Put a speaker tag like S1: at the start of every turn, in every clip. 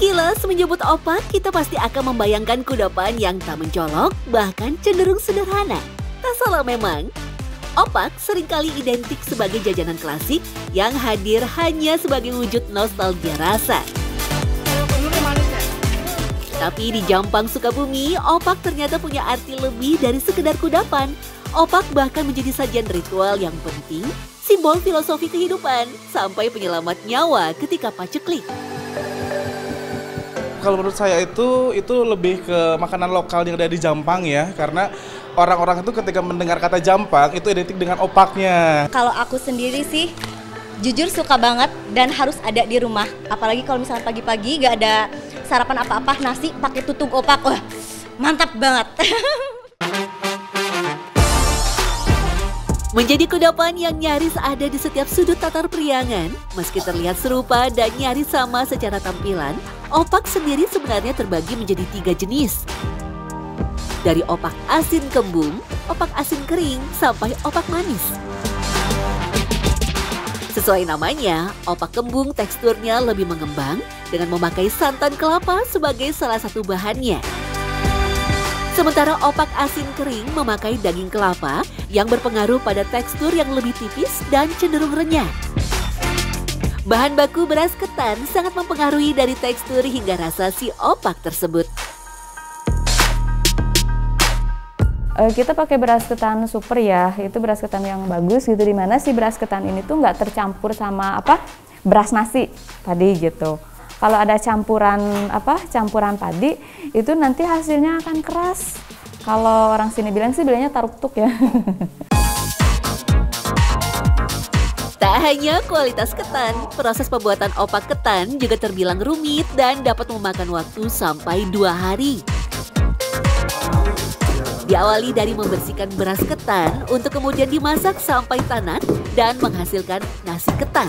S1: Sekilas menyebut opak, kita pasti akan membayangkan kudapan yang tak mencolok, bahkan cenderung sederhana. Tak salah memang, opak seringkali identik sebagai jajanan klasik yang hadir hanya sebagai wujud nostalgia rasa. Tapi di Jampang, Sukabumi, opak ternyata punya arti lebih dari sekedar kudapan. Opak bahkan menjadi sajian ritual yang penting, simbol filosofi kehidupan, sampai penyelamat nyawa ketika paceklik.
S2: Kalau menurut saya itu lebih ke makanan lokal yang ada di Jampang ya, karena orang-orang itu ketika mendengar kata Jampang itu identik dengan opaknya.
S3: Kalau aku sendiri sih jujur suka banget dan harus ada di rumah. Apalagi kalau misalnya pagi-pagi gak ada sarapan apa-apa, nasi pakai tutug opak, wah mantap banget.
S1: Menjadi kudapan yang nyaris ada di setiap sudut tatar priangan, meski terlihat serupa dan nyaris sama secara tampilan, opak sendiri sebenarnya terbagi menjadi 3 jenis. Dari opak asin kembung, opak asin kering, sampai opak manis. Sesuai namanya, opak kembung teksturnya lebih mengembang dengan memakai santan kelapa sebagai salah satu bahannya. Sementara opak asin kering memakai daging kelapa yang berpengaruh pada tekstur yang lebih tipis dan cenderung renyah. Bahan baku beras ketan sangat mempengaruhi dari tekstur hingga rasa si opak tersebut.
S4: Kita pakai beras ketan super ya, itu beras ketan yang bagus gitu, dimana si beras ketan ini tuh nggak tercampur sama beras nasi tadi gitu. Kalau ada campuran padi itu nanti hasilnya akan keras. Kalau orang sini bilang sih bilangnya taruk-tuk ya.
S1: Tak hanya kualitas ketan, proses pembuatan opak ketan juga terbilang rumit dan dapat memakan waktu sampai 2 hari. Diawali dari membersihkan beras ketan untuk kemudian dimasak sampai tanak dan menghasilkan nasi ketan.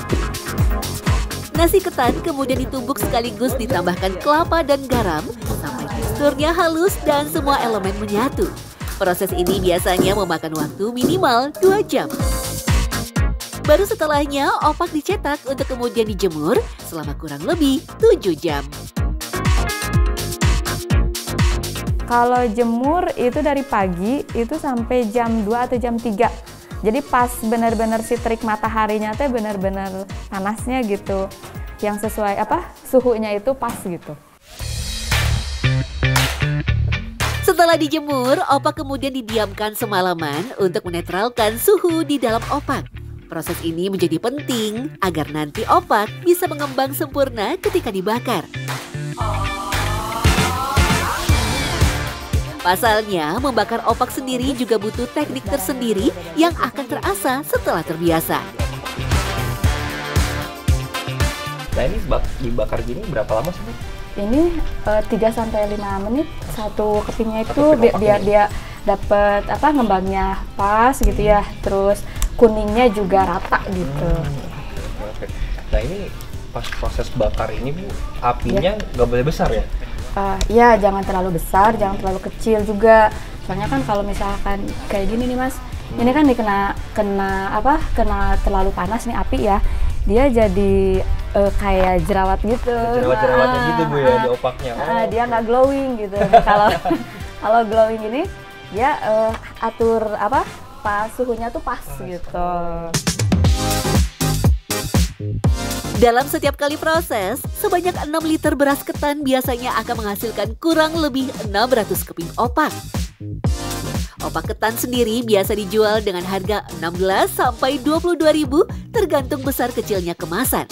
S1: Nasi ketan kemudian ditumbuk sekaligus ditambahkan kelapa dan garam sampai teksturnya halus dan semua elemen menyatu. Proses ini biasanya memakan waktu minimal 2 jam. Baru setelahnya opak dicetak untuk kemudian dijemur selama kurang lebih 7 jam.
S4: Kalau jemur itu dari pagi itu sampai jam 2 atau jam 3. Jadi pas benar-benar si terik mataharinya teh benar-benar panasnya gitu. Yang sesuai suhunya itu pas gitu.
S1: Setelah dijemur, opak kemudian didiamkan semalaman untuk menetralkan suhu di dalam opak. Proses ini menjadi penting agar nanti opak bisa mengembang sempurna ketika dibakar. Pasalnya, membakar opak sendiri juga butuh teknik tersendiri yang akan terasa setelah terbiasa.
S5: Nah ini dibakar gini berapa lama sih?
S4: Ini 3-5 menit satu kepingnya itu biar dia dapat ngembangnya pas gitu ya. Terus kuningnya juga rata gitu.
S5: Oke. Nah ini pas proses bakar ini Bu, apinya nggak boleh besar ya?
S4: Ya jangan terlalu besar, jangan terlalu kecil juga. Soalnya kan kalau misalkan kayak gini nih Mas, ini kan kena terlalu panas nih api ya. Dia jadi kayak jerawat gitu.
S5: Jerawat-jerawatnya gitu Bu ya di opaknya.
S4: Dia nggak glowing gitu. Kalau glowing ini dia atur pas suhunya tuh pas gitu.
S1: Dalam setiap kali proses, sebanyak 6 liter beras ketan biasanya akan menghasilkan kurang lebih 600 keping opak. Opak ketan sendiri biasa dijual dengan harga 16 sampai 22.000 tergantung besar kecilnya kemasan.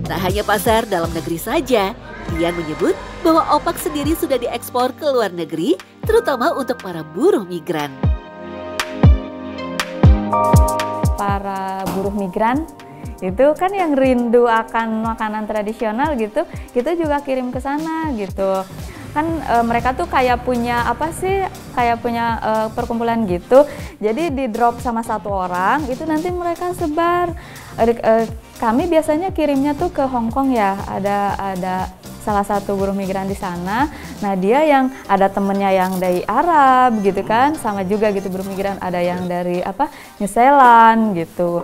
S1: Tak hanya pasar dalam negeri saja, Dian menyebut bahwa opak sendiri sudah diekspor ke luar negeri, terutama untuk para buruh migran.
S4: Para buruh migran itu kan yang rindu akan makanan tradisional gitu, kita juga kirim ke sana gitu. Kan mereka tuh kayak punya perkumpulan gitu. Jadi di drop sama satu orang, itu nanti mereka sebar. Kami biasanya kirimnya tuh ke Hong Kong ya, ada salah satu buruh migran di sana. Nah dia yang ada temennya yang dari Arab gitu kan, sama juga gitu buruh migran ada yang dari New Zealand gitu.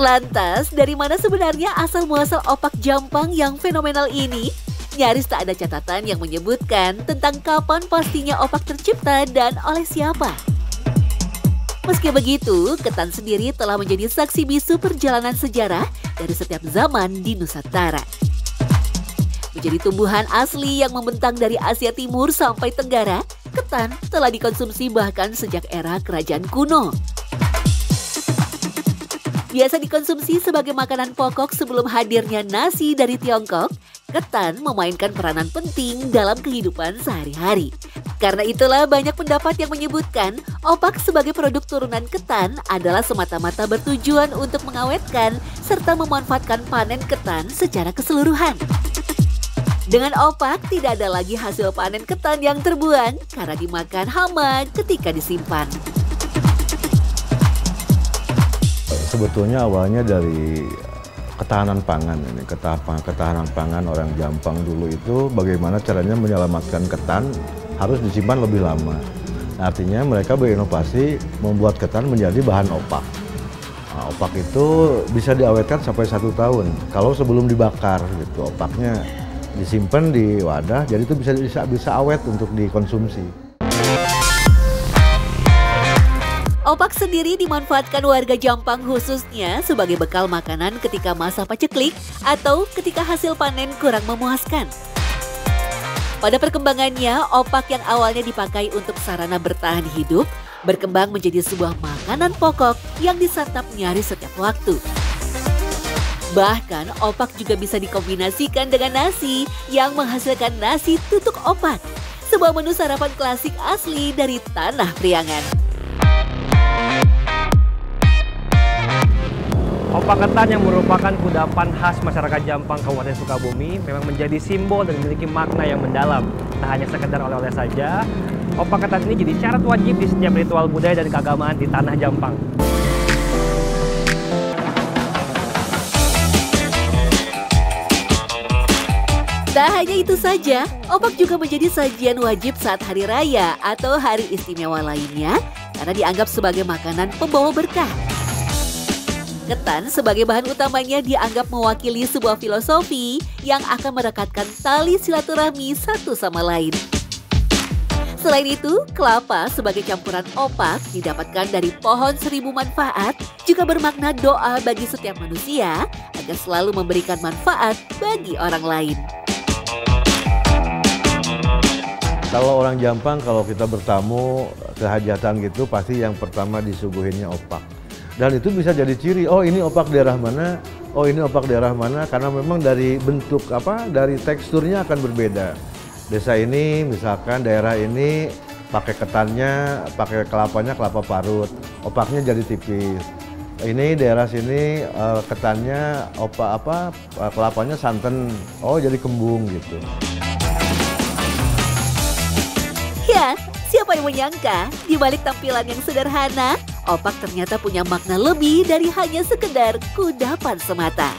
S1: Lantas, dari mana sebenarnya asal-muasal opak Jampang yang fenomenal ini? Nyaris tak ada catatan yang menyebutkan tentang kapan pastinya opak tercipta dan oleh siapa. Meski begitu, ketan sendiri telah menjadi saksi bisu perjalanan sejarah dari setiap zaman di Nusantara. Menjadi tumbuhan asli yang membentang dari Asia Timur sampai Tenggara, ketan telah dikonsumsi bahkan sejak era kerajaan kuno. Biasa dikonsumsi sebagai makanan pokok sebelum hadirnya nasi dari Tiongkok, ketan memainkan peranan penting dalam kehidupan sehari-hari. Karena itulah banyak pendapat yang menyebutkan opak sebagai produk turunan ketan adalah semata-mata bertujuan untuk mengawetkan serta memanfaatkan panen ketan secara keseluruhan. Dengan opak tidak ada lagi hasil panen ketan yang terbuang karena dimakan hama ketika disimpan.
S6: Sebetulnya awalnya dari ketahanan pangan ini, ketahanan pangan orang Jampang dulu itu bagaimana caranya menyelamatkan ketan harus disimpan lebih lama. Artinya mereka berinovasi membuat ketan menjadi bahan opak. Nah, opak itu bisa diawetkan sampai 1 tahun kalau sebelum dibakar gitu. Opaknya disimpan di wadah, jadi itu bisa awet untuk dikonsumsi.
S1: Opak sendiri dimanfaatkan warga Jampang khususnya sebagai bekal makanan ketika masa paceklik atau ketika hasil panen kurang memuaskan. Pada perkembangannya, opak yang awalnya dipakai untuk sarana bertahan hidup berkembang menjadi sebuah makanan pokok yang disantap nyaris setiap waktu. Bahkan opak juga bisa dikombinasikan dengan nasi yang menghasilkan nasi tutuk opak, sebuah menu sarapan klasik asli dari tanah Priangan.
S5: Opak ketan yang merupakan kudapan khas masyarakat Jampang Kabupaten Sukabumi memang menjadi simbol dan memiliki makna yang mendalam. Tak hanya sekedar oleh-oleh saja, opak ketan ini jadi syarat wajib di setiap ritual budaya dan keagamaan di tanah Jampang.
S1: Tak hanya itu saja, opak juga menjadi sajian wajib saat hari raya atau hari istimewa lainnya karena dianggap sebagai makanan pembawa berkah. Ketan sebagai bahan utamanya dianggap mewakili sebuah filosofi yang akan merekatkan tali silaturahmi satu sama lain. Selain itu, kelapa sebagai campuran opak didapatkan dari pohon 1000 manfaat juga bermakna doa bagi setiap manusia agar selalu memberikan manfaat bagi orang lain.
S6: Kalau orang Jampang, kalau kita bertamu ke hajatan gitu, pasti yang pertama disuguhinnya opak. Dan itu bisa jadi ciri, oh ini opak daerah mana, oh ini opak daerah mana, karena memang dari bentuk dari teksturnya akan berbeda. Desa ini, misalkan daerah ini pakai ketannya, pakai kelapanya kelapa parut, opaknya jadi tipis. Ini daerah sini ketannya kelapanya santan, oh jadi kembung gitu.
S1: Ya, siapa yang menyangka di balik tampilan yang sederhana, opak ternyata punya makna lebih dari hanya sekedar kudapan semata.